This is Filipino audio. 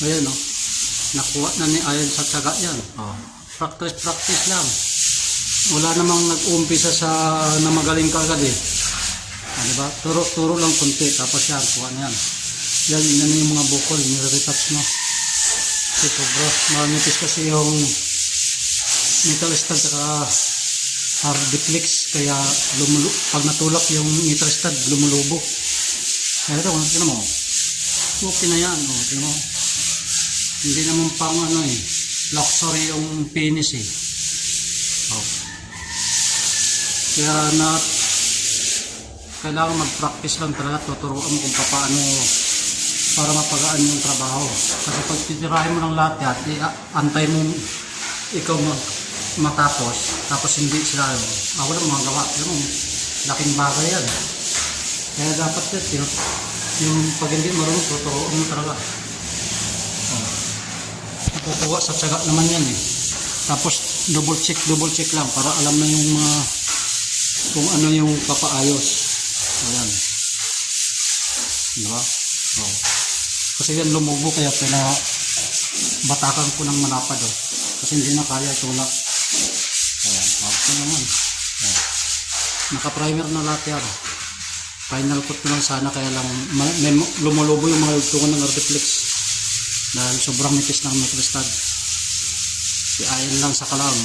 Ayan, oh. Nakuha na ni Ayan sa tiyaga yan. Oh. Practice lang. Wala namang nag-umpisa sa na magaling ka agad eh. Diba? Turo lang kunti. Tapos yan, kuha na yan. Yan yung mga bukol. Nire-retouch mo. Kasi sobra. Manipis kasi yung metal stud saka hardiplex. Kaya pag natulak yung metal stud, lumulubo. Kaya ito, tignan mo. Okay na yan. Oh, tignan mo. Hindi naman pang ano eh. Luxury yung finish eh. Oh. Kaya kailangan mag-practice lang talaga. Tuturuan mo kung paano para mapagaan yung trabaho. Kasi pag titirahin mo ng lahat yan, antay mo ikaw matapos. Tapos hindi sila. Ako lang magawa. Yung laking bagay yan. Kaya dapat yan. Yung pag hindi marunong, tuturuan mo talaga. Kukuha sa tiyaga naman yan eh. Tapos double check lang para alam na yung mga kung ano yung papaayos. Ayan. Diba? Oh. Kasi yan lumubo kaya batakan ko ng malapad oh. Kasi hindi na kaya tulak. Ayan. Okay naman. Ayan. Naka-primer na lahat yan. Final coat lang sana kaya lang lumulubo yung mga lugtungan ng Ardiplex. Dahil sobrang nipis ng metal stud. Si Ayan lang sa kalam.